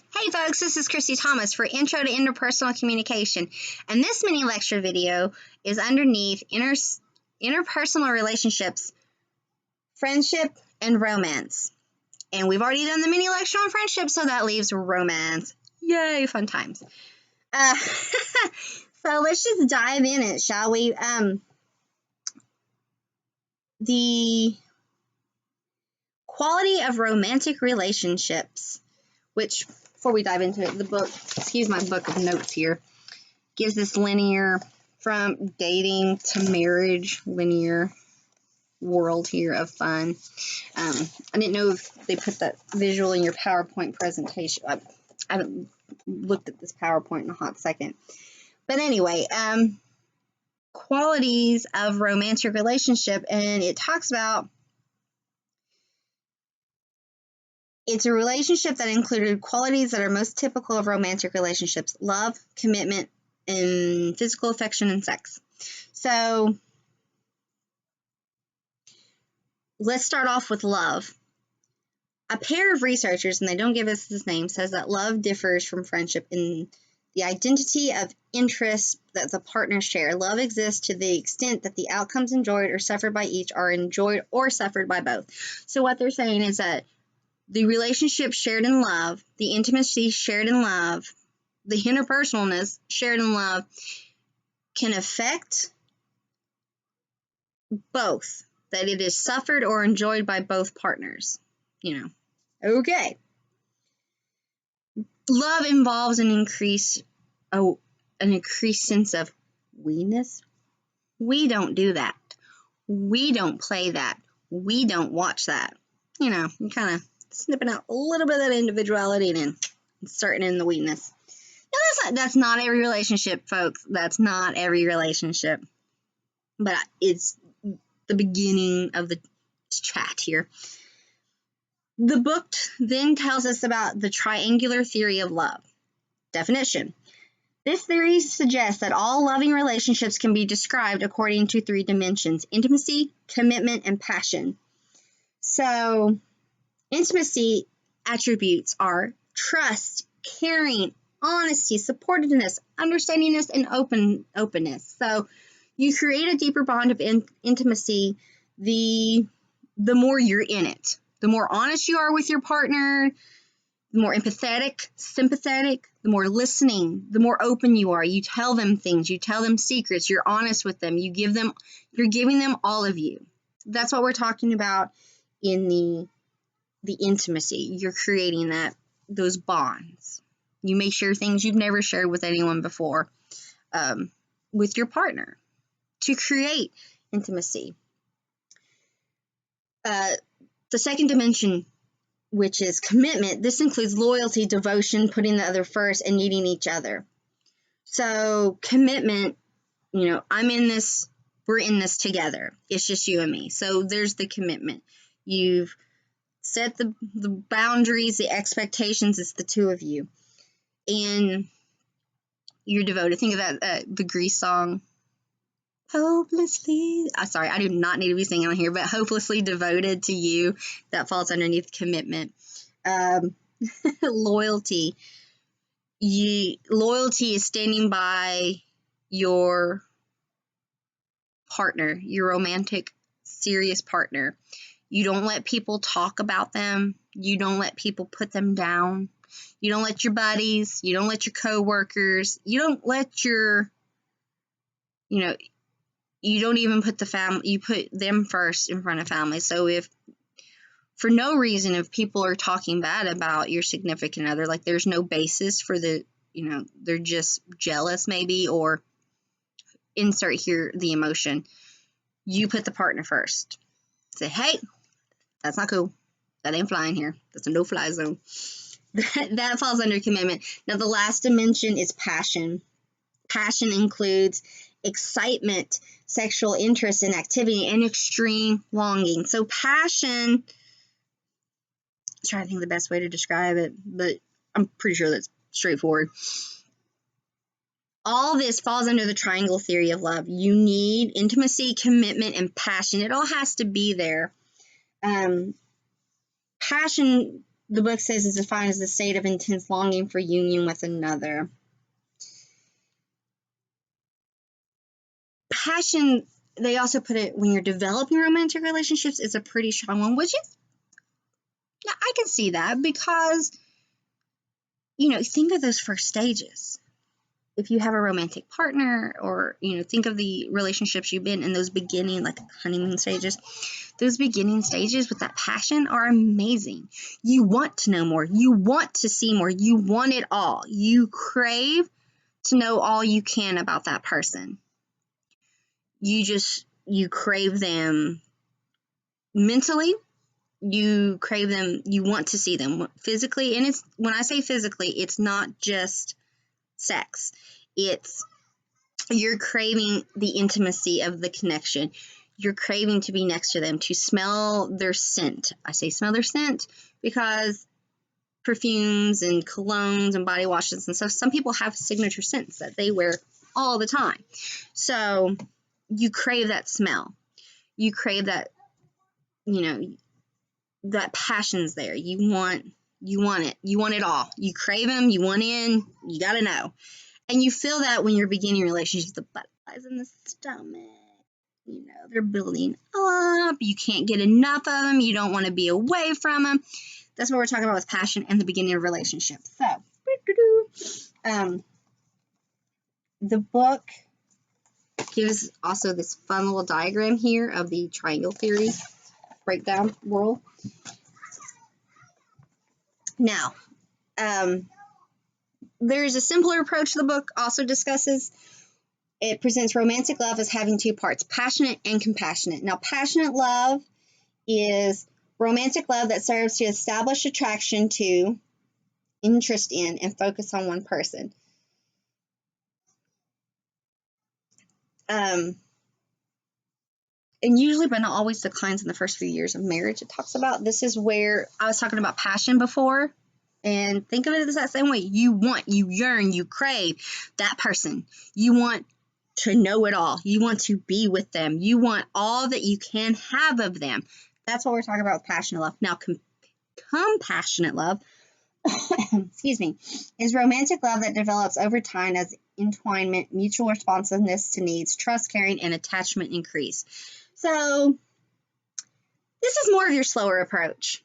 Hey folks, this is Christy Thomas for Intro to Interpersonal Communication, and this mini lecture video is underneath interpersonal relationships, friendship, and romance. And we've already done the mini lecture on friendship, so that leaves romance. Yay, fun times. So let's just dive in it, shall we? The quality of romantic relationships, which, before we dive into it, the book, excuse my book of notes here, gives this linear, from dating to marriage, linear world here of fun. I didn't know if they put that visual in your PowerPoint presentation. I haven't looked at this PowerPoint in a hot second. But anyway, qualities of romantic relationship, and it talks about it's a relationship that included qualities that are most typical of romantic relationships: love, commitment, and physical affection and sex. So let's start off with love. A pair of researchers, and they don't give us his name, says that love differs from friendship in the identity of interest that the partners share. Love exists to the extent that the outcomes enjoyed or suffered by each are enjoyed or suffered by both. So what they're saying is that the relationship shared in love, the intimacy shared in love, the interpersonalness shared in love can affect both, that it is suffered or enjoyed by both partners. Okay. Love involves an increased sense of we-ness. We don't do that. We don't play that. We don't watch that. You're kind of snipping out a little bit of that individuality and then starting in the we-ness. No, that's not every relationship, folks. That's not every relationship. But it's the beginning of the chat here. The book then tells us about the triangular theory of love. Definition. This theory suggests that all loving relationships can be described according to three dimensions: intimacy, commitment, and passion. So, intimacy attributes are trust, caring, honesty, supportiveness, understandingness, and openness. So, you create a deeper bond of intimacy the more you're in it. The more honest you are with your partner, the more empathetic, sympathetic, the more listening, the more open you are. You tell them things, you tell them secrets, you're honest with them, you're giving them all of you. That's what we're talking about in the intimacy. You're creating those bonds. You may share things you've never shared with anyone before, with your partner, to create intimacy. The second dimension, which is commitment, this includes loyalty, devotion, putting the other first, and needing each other. So commitment, I'm in this, we're in this together. It's just you and me. So there's the commitment. You've set the boundaries, the expectations, it's the two of you. And you're devoted. Think of that, the Grease song. Hopelessly, sorry, I do not need to be singing on here, but hopelessly devoted to you. That falls underneath commitment. Loyalty. Loyalty is standing by your partner, your romantic, serious partner. You don't let people talk about them. You don't let people put them down. You don't let your buddies, you don't let your coworkers, you don't let your, you don't even put the family, you put them first in front of family. So if, for no reason, if people are talking bad about your significant other, like there's no basis for they're just jealous maybe, or insert here the emotion, you put the partner first. Say, hey, that's not cool. That ain't flying here. That's a no-fly zone. That falls under commitment. Now, the last dimension is passion. Passion includes excitement, sexual interest in activity, and extreme longing. So passion, I'm trying to think of the best way to describe it, but I'm pretty sure that's straightforward. All this falls under the triangle theory of love. You need intimacy, commitment, and passion. It all has to be there. Passion the book says is defined as the state of intense longing for union with another. Passion, they also put it when you're developing romantic relationships, is a pretty strong one, which is, yeah, I can see that because, think of those first stages. If you have a romantic partner, or, think of the relationships you've been in, those beginning, like honeymoon stages, those beginning stages with that passion are amazing. You want to know more. You want to see more. You want it all. You crave to know all you can about that person. You crave them mentally. You crave them. You want to see them physically. And when I say physically, it's not just sex. You're craving the intimacy of the connection. You're craving to be next to them, to smell their scent. I say smell their scent because perfumes and colognes and body washes and stuff, some people have signature scents that they wear all the time. So you crave that smell. You crave that, that passion's there. You want it. You want it all. You crave them. You want in. You got to know. And you feel that when you're beginning relationships, the butterflies in the stomach. They're building up. You can't get enough of them. You don't want to be away from them. That's what we're talking about with passion and the beginning of relationships. So, the book gives also this fun little diagram here of the triangle theory breakdown rule. Now, there's a simpler approach the book also discusses. It presents romantic love as having two parts, passionate and compassionate. Now, passionate love is romantic love that serves to establish attraction to, interest in, and focus on one person. And usually, but not always, declines in the first few years of marriage. It talks about, this is where I was talking about passion before. And think of it as that same way. You want, you yearn, you crave that person. You want to know it all. You want to be with them. You want all that you can have of them. That's what we're talking about with passionate love. Now, compassionate love, excuse me, is romantic love that develops over time as entwinement, mutual responsiveness to needs, trust, caring, and attachment increase. So this is more of your slower approach.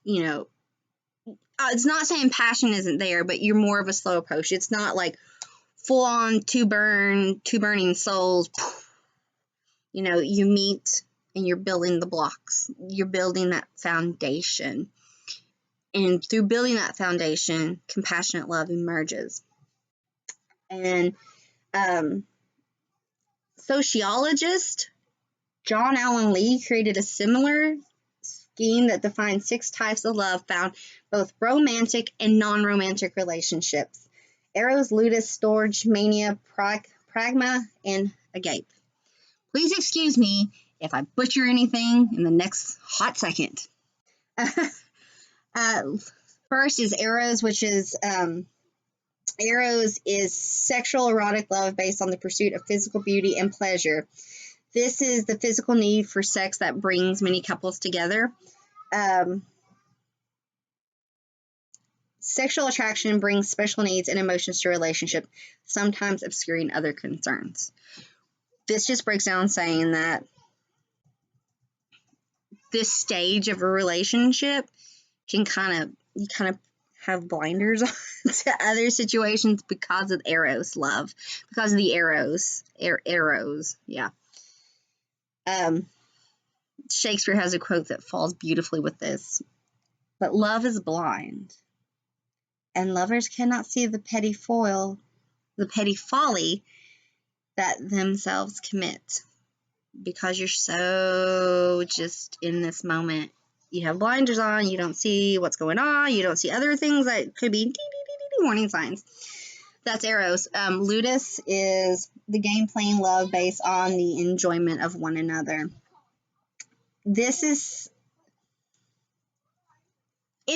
It's not saying passion isn't there, but you're more of a slow approach. It's not like full on two burning souls. You meet and you're building the blocks. You're building that foundation. And through building that foundation, compassionate love emerges. And sociologist John Allen Lee created a similar scheme that defines 6 types of love found both romantic and non-romantic relationships: eros, ludus, storge, mania, pragma, and agape. Please excuse me if I butcher anything in the next hot second. First is eros, which is eros is sexual erotic love based on the pursuit of physical beauty and pleasure. This is the physical need for sex that brings many couples together. Sexual attraction brings special needs and emotions to a relationship, sometimes obscuring other concerns. This just breaks down saying that this stage of a relationship can kind of have blinders on to other situations because of eros love, because of the eros, yeah. Shakespeare has a quote that falls beautifully with this. But love is blind, and lovers cannot see the petty folly that themselves commit, because you're so just in this moment. You have blinders on, you don't see what's going on, you don't see other things that could be warning signs. That's eros. Ludus is the game playing love based on the enjoyment of one another. It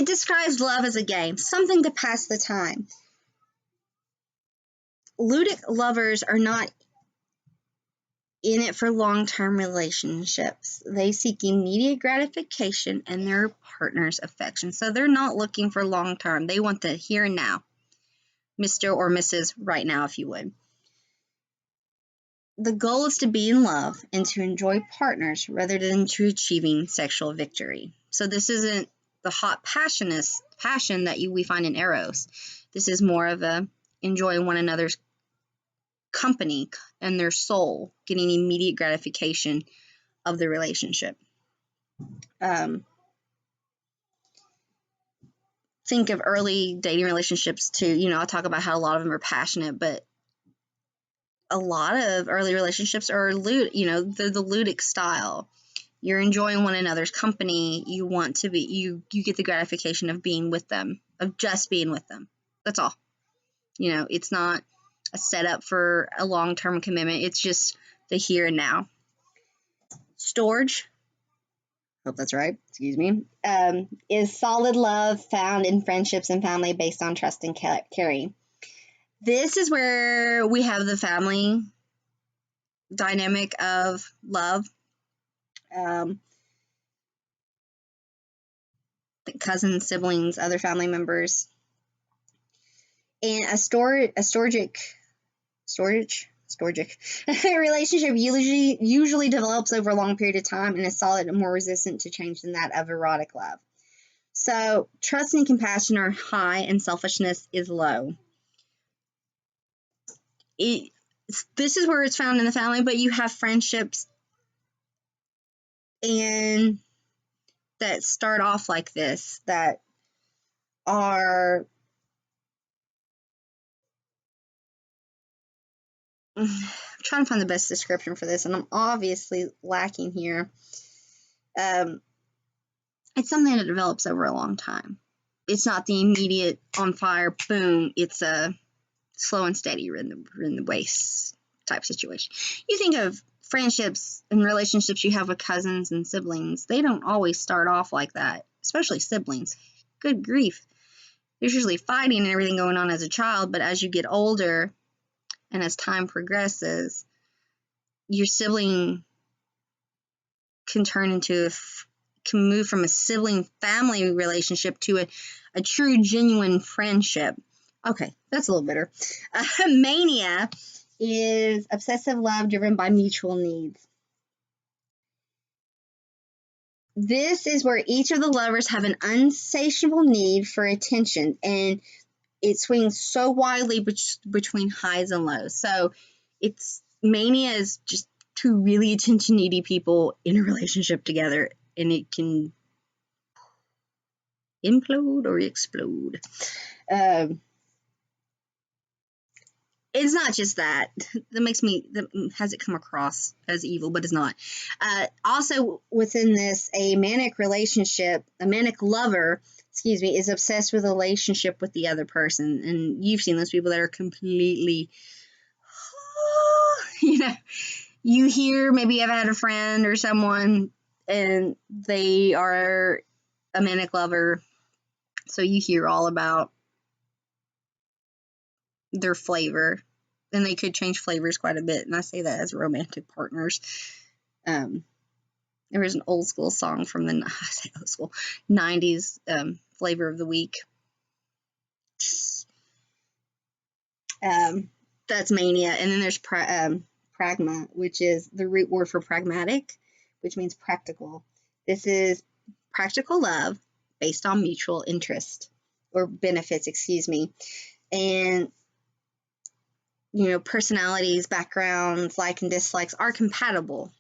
describes love as a game, something to pass the time. Ludic lovers are not in it for long-term relationships. They seek immediate gratification and their partner's affection. So they're not looking for long-term. They want the here and now. Mr. or Mrs. right now, if you would. The goal is to be in love and to enjoy partners rather than to achieving sexual victory. So this isn't the hot passion that we find in Eros. This is more of a enjoying one another's company and their soul, getting immediate gratification of the relationship. Think of early dating relationships too. I'll talk about how a lot of them are passionate, but a lot of early relationships are they're the ludic style. You're enjoying one another's company. You want to be, you get the gratification of being with them, of just being with them. That's all. It's not a setup for a long-term commitment. It's just the here and now. Storge, hope that's right, excuse me, is solid love found in friendships and family based on trust and caring. This is where we have the family dynamic of love. Cousins, siblings, other family members. And a storgic relationship usually develops over a long period of time and is solid and more resistant to change than that of erotic love. So trust and compassion are high and selfishness is low. This is where it's found in the family, but you have friendships and that start off like this, that are I'm trying to find the best description for this, and I'm obviously lacking here. It's something that develops over a long time. It's not the immediate on fire, boom. It's a slow and steady, you're in the waist type situation. You think of friendships and relationships you have with cousins and siblings. They don't always start off like that, especially siblings. Good grief. There's usually fighting and everything going on as a child, but as you get older and as time progresses, your sibling can move from a sibling family relationship to a true genuine friendship. Okay, that's a little better. Mania is obsessive love driven by mutual needs. This is where each of the lovers have an insatiable need for attention, and it swings so widely between highs and lows. So mania is just two really attention needy people in a relationship together, and it can implode or explode. It's not just that. That has it come across as evil, but it's not. Also, within this, a manic lover, is obsessed with a relationship with the other person. And you've seen those people that are completely, you hear, maybe you've had a friend or someone, and they are a manic lover. So you hear all about their flavor, and they could change flavors quite a bit, and I say that as romantic partners. There was an old school song from the 90s, flavor of the week. That's mania. And then there's pragma, which is the root word for pragmatic, which means practical. This is practical love based on mutual interest or benefits, and personalities, backgrounds, like and dislikes are compatible.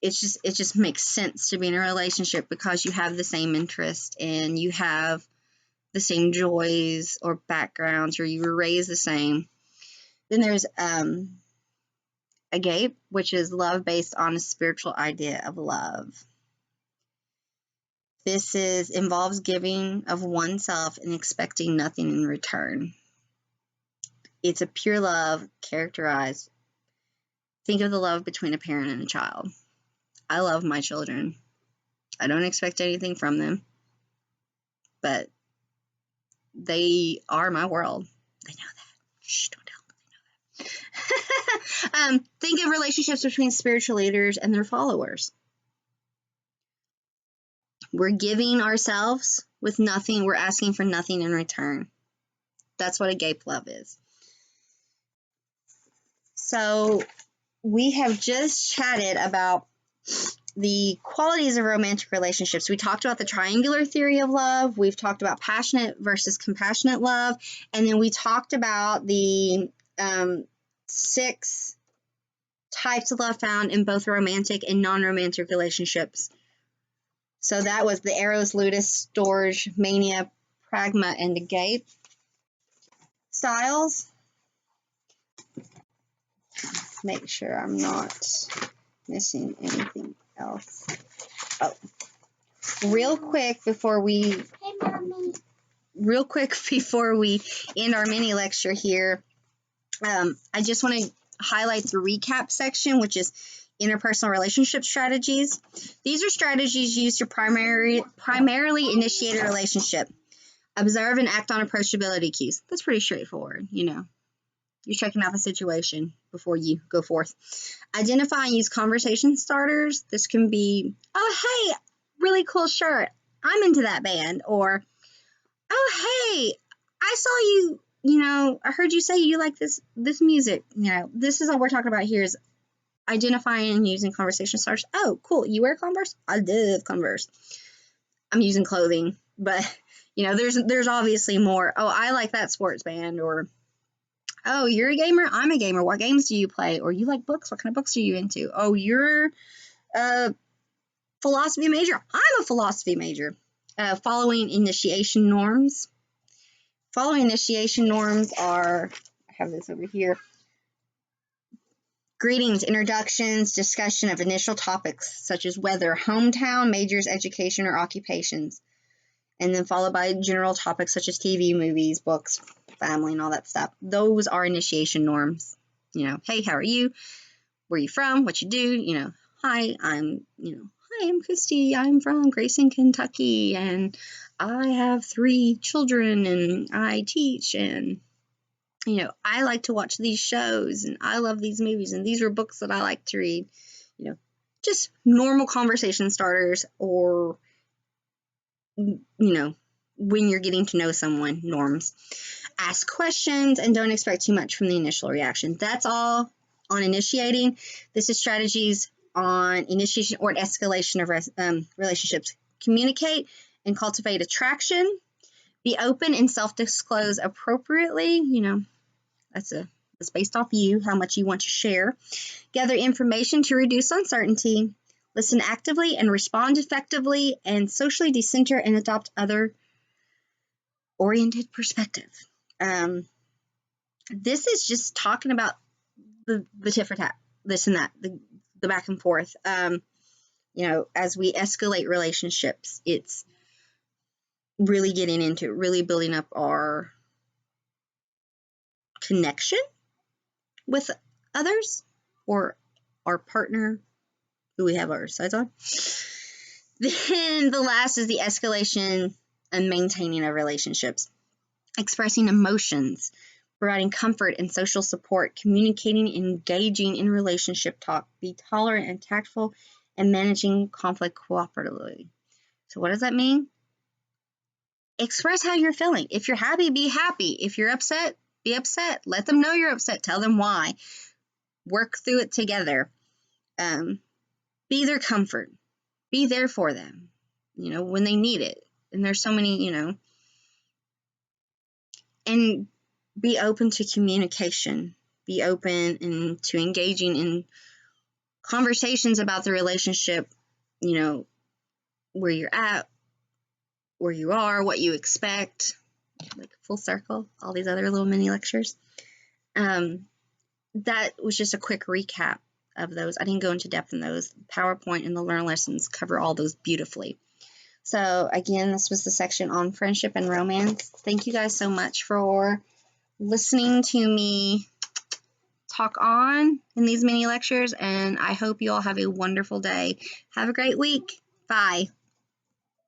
It just makes sense to be in a relationship because you have the same interest and you have the same joys or backgrounds, or you were raised the same. Then there's agape, which is love based on a spiritual idea of love. This involves giving of oneself and expecting nothing in return. It's a pure love characterized. Think of the love between a parent and a child. I love my children. I don't expect anything from them, but they are my world. They know that. Shh, don't tell them they know Think of relationships between spiritual leaders and their followers. We're giving ourselves with nothing. We're asking for nothing in return. That's what agape love is. So we have just chatted about the qualities of romantic relationships. We talked about the triangular theory of love. We've talked about passionate versus compassionate love. And then we talked about the 6 types of love found in both romantic and non-romantic relationships. So that was the Eros, Ludus, Storge, Mania, Pragma, and agape styles. Make sure I'm not missing anything else. Oh, real quick before we end our mini lecture here, I just want to highlight the recap section, which is interpersonal relationship strategies. These are strategies used to primarily initiate a relationship. Observe and act on approachability cues. That's pretty straightforward, you know. You're checking out the situation before you go forth. Identify and use conversation starters. This can be, oh, hey, really cool shirt. I'm into that band. Or, oh, hey, I saw you, I heard you say you like this music. This is what we're talking about here is identifying and using conversation starters. Oh, cool. You wear Converse? I love Converse. I'm using clothing, but, there's obviously more. Oh, I like that sports band. Or, oh, you're a gamer? I'm a gamer. What games do you play? Or you like books? What kind of books are you into? Oh, you're a philosophy major? I'm a philosophy major. Following initiation norms. Following initiation norms are, I have this over here, greetings, introductions, discussion of initial topics such as weather, hometown, majors, education, or occupations. And then followed by general topics such as TV, movies, books, family, and all that stuff. Those are initiation norms. Hey, how are you? Where are you from? What you do? Hi, I'm Christy. I'm from Grayson, Kentucky, and I have 3 children, and I teach, and I like to watch these shows, and I love these movies, and these are books that I like to read. Just normal conversation starters, or when you're getting to know someone, norms. Ask questions and don't expect too much from the initial reaction. That's all on initiating. This is strategies on initiation or escalation of relationships. Communicate and cultivate attraction. Be open and self-disclose appropriately. That's based off you, how much you want to share. Gather information to reduce uncertainty. Listen actively and respond effectively, and socially decenter and adopt other-oriented perspective. This is just talking about the tit for tat, this and that, the back and forth. As we escalate relationships, it's really getting into really building up our connection with others or our partner who we have our sights on. Then the last is the escalation and maintaining of relationships. Expressing emotions, providing comfort and social support, communicating, engaging in relationship talk, be tolerant and tactful, and managing conflict cooperatively. So what does that mean? Express how you're feeling. If you're happy, be happy. If you're upset, be upset. Let them know you're upset. Tell them why. Work through it together. Be their comfort. Be there for them, when they need it. And there's so many, and be open to communication. Be open and to engaging in conversations about the relationship, where you're at, where you are, what you expect, like full circle, all these other little mini lectures. That was just a quick recap of those. I didn't go into depth in those. PowerPoint and the Learn Lessons cover all those beautifully. So again, this was the section on friendship and romance. Thank you guys so much for listening to me talk on in these mini lectures, and I hope you all have a wonderful day. Have a great week. Bye.